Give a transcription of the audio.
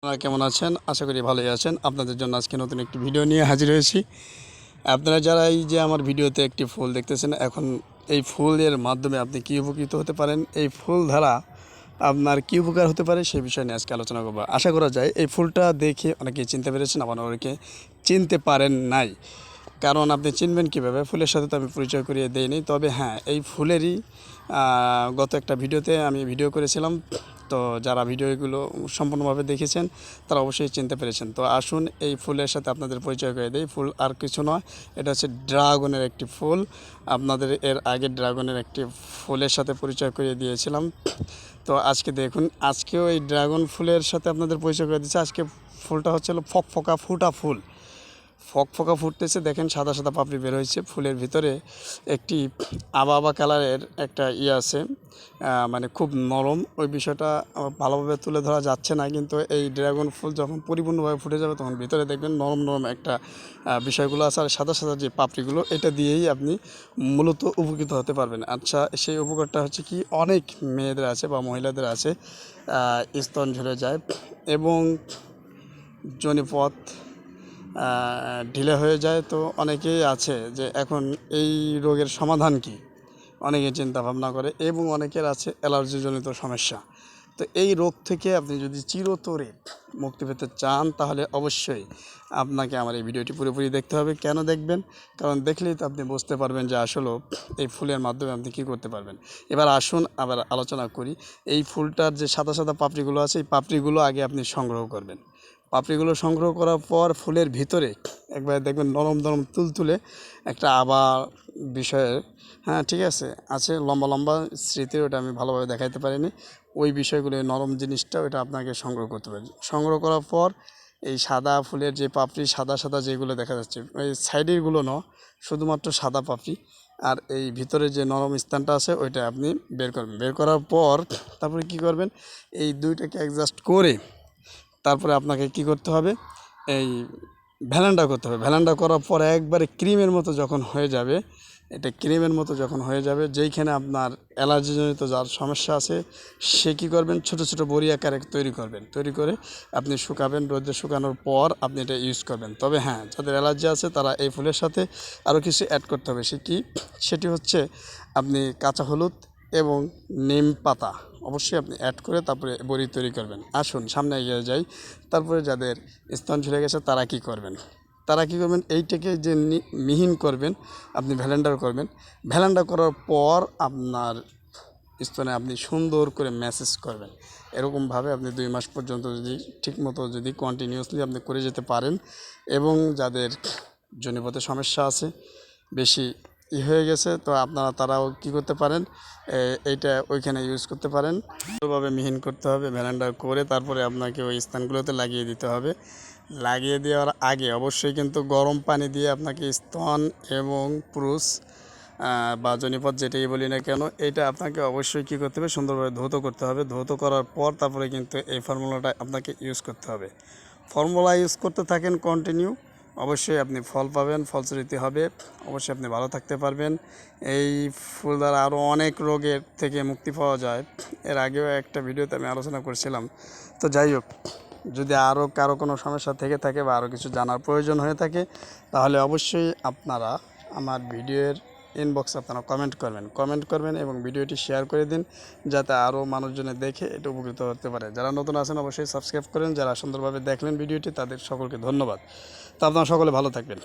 আপনারা কেমন আছেন? আশা করি ভালোই আছেন। আপনাদের জন্য আজকে নতুন একটি ভিডিও নিয়ে হাজির হয়েছি। আপনারা যারা এই যে আমার ভিডিওতে একটি ফুল দেখতেছেন, এখন এই ফুলের মাধ্যমে আপনি কী উপকৃত হতে পারেন, এই ফুল দ্বারা আপনার কী উপকার হতে পারে সেই বিষয় নিয়ে আজকে আলোচনা করব। আশা করা যায় এই ফুলটা দেখে অনেকেই চিনতে পেরেছেন, আবার অনেকে চিনতে পারেন নাই। কারণ আপনি চিনবেন কীভাবে? ফুলের সাথে তো আমি পরিচয় করিয়ে দেইনি। তবে হ্যাঁ, এই ফুলেরই গত একটা ভিডিওতে আমি ভিডিও করেছিলাম। তো যারা ভিডিওগুলো সম্পূর্ণভাবে দেখেছেন তারা অবশ্যই চিনতে পেরেছেন। তো আসুন এই ফুলের সাথে আপনাদের পরিচয় করে দেই। ফুল আর কিছু নয়, এটা হচ্ছে ড্রাগনের একটি ফুল। আপনাদের এর আগে ড্রাগনের একটি ফুলের সাথে পরিচয় করিয়ে দিয়েছিলাম। তো আজকে দেখুন, আজকেও এই ড্রাগন ফুলের সাথে আপনাদের পরিচয় করে দিচ্ছি। আজকে ফুলটা হচ্ছে ফকফকা ফুটা ফুল। ফকফকা ফুটতেছে, দেখেন সাদা সাদা পাপড়ি বের হয়েছে। ফুলের ভিতরে একটি আবা কালারের একটা আছে, মানে খুব নরম। ওই বিষয়টা ভালোভাবে তুলে ধরা যাচ্ছে না, কিন্তু এই ড্রাগন ফুল যখন পরিপূর্ণভাবে ফুটে যাবে তখন ভিতরে দেখবেন নরম নরম একটা বিষয়গুলো আছে। আর সাদা সাদা যে পাপড়িগুলো, এটা দিয়েই আপনি মূলত উপকৃত হতে পারবেন। আচ্ছা, সেই উপকারটা হচ্ছে কি, অনেক মেয়েদের আছে বা মহিলাদের আছে স্তন ঝরে যায় এবং যোনিপথ ঢিলে হয়ে যায়। তো অনেকেই আছে যে এখন এই রোগের সমাধান কি, অনেকে চিন্তা ভাবনা করে, এবং অনেকের আছে অ্যালার্জিজনিত সমস্যা। তো এই রোগ থেকে আপনি যদি চিরতরে মুক্তি পেতে চান তাহলে অবশ্যই আপনাকে আমার এই ভিডিওটি পুরোপুরি দেখতে হবে। কেন দেখবেন? কারণ দেখলেই তো আপনি বুঝতে পারবেন যে আসলে এই ফুলের মাধ্যমে আপনি কী করতে পারবেন। এবার আসুন আবার আলোচনা করি। এই ফুলটার যে সাদা সাদা পাপড়িগুলো আছে, এই পাপড়িগুলো আগে আপনি সংগ্রহ করবেন। পাপড়িগুলো সংগ্রহ করার পর ফুলের ভিতরে একবার দেখবেন নরম নরম তুলতুলে একটা বিষয়ের, হ্যাঁ ঠিক আছে লম্বা লম্বা স্মৃতির, ওটা আমি ভালোভাবে দেখাইতে পারিনি। ওই বিষয়গুলো নরম জিনিসটা ওটা আপনাকে সংগ্রহ করতে পারেন। সংগ্রহ করার পর এই সাদা ফুলের যে পাপড়ি সাদা সাদা যেগুলো দেখা যাচ্ছে, ওই সাইডেরগুলো নয়, শুধুমাত্র সাদা পাপড়ি। আর এই ভিতরে যে নরম স্থানটা আছে ওইটা আপনি বের করবেন। বের করার পর তারপরে কি করবেন, এই দুইটাকে অ্যাডজাস্ট করে তারপরে আপনাকে কি করতে হবে, এই ভ্যালেন্ডা করতে হবে। ভ্যালেন্ডা করার পর একবারে ক্রিমের মতো যখন হয়ে যাবে, এটা ক্রিমের মতো যখন হয়ে যাবে, যেইখানে আপনার অ্যালার্জিজনিত যার সমস্যা আছে সে কী করবেন, ছোটো ছোটো বড়ি আকারে তৈরি করবেন। তৈরি করে আপনি শুকাবেন, রোদে শুকানোর পর আপনি এটা ইউজ করবেন। তবে হ্যাঁ, যাদের অ্যালার্জি আছে তারা এই ফুলের সাথে আরও কিছু অ্যাড করতে হবে। সেটি হচ্ছে আপনি কাঁচা হলুদ এবং নিম পাতা অবশ্যই আপনি অ্যাড করে তারপরে বড়ি তৈরি করবেন। আসুন সামনে এগিয়ে যাই। তারপরে যাদের স্তন ঝরে গেছে তারা কি করবেন, এইটাকে যে মিহিন করবেন, আপনি ভ্যালেন্ডার করবেন। ভ্যালেন্ডার করার পর আপনার স্তনে আপনি সুন্দর করে ম্যাসেজ করবেন। এরকমভাবে আপনি 2 মাস পর্যন্ত যদি ঠিকমতো যদি কন্টিনিউয়াসলি আপনি করে যেতে পারেন, এবং যাদের যোনিপথে সমস্যা আছে, বেশি হয়ে গেছে, তো তারাও কি করতে পারেন, এইটা ওইখানে ইউজ করতে পারেন। ভালোভাবে মিহিন করতে হবে, ভ্যালেন্ডার করে তারপরে আপনাকে ওই স্থানগুলোতে লাগিয়ে দিতে হবে। লাগিয়ে দেওয়ার আগে অবশ্যই কিন্তু গরম পানি দিয়ে আপনাকে স্তন এবং পুরুষ বা যোনিপথ যেটাই বলি না কেন, এটা আপনাকে অবশ্যই কী করতে হবে, সুন্দরভাবে ধৌত করতে হবে। ধৌত করার পর তারপরে কিন্তু এই ফর্মুলাটা আপনাকে ইউজ করতে হবে। ফর্মুলা ইউজ করতে থাকেন কন্টিনিউ, অবশ্যই আপনি ফল পাবেন, ফলশ্রুতি হবে, অবশ্যই আপনি ভালো থাকতে পারবেন। এই ফুল দ্বারা আরও অনেক রোগের থেকে মুক্তি পাওয়া যায়। এর আগেও একটা ভিডিওতে আমি আলোচনা করছিলাম। তো যাই হোক, যদি আরও কারো কোনো সমস্যা থেকে থাকে বা আরও কিছু জানার প্রয়োজন হয়ে থাকে তাহলে অবশ্যই আপনারা আমার ভিডিওর ইনবক্সে আপনারা কমেন্ট করবেন এবং ভিডিওটি শেয়ার করে দিন, যাতে আরও মানুষজনে দেখে এটা উপকৃত হতে পারে। যারা নতুন আছেন অবশ্যই সাবস্ক্রাইব করেন। যারা সুন্দরভাবে দেখলেন ভিডিওটি তাদের সকলকে ধন্যবাদ। তো আপনারা সকলে ভালো থাকবেন।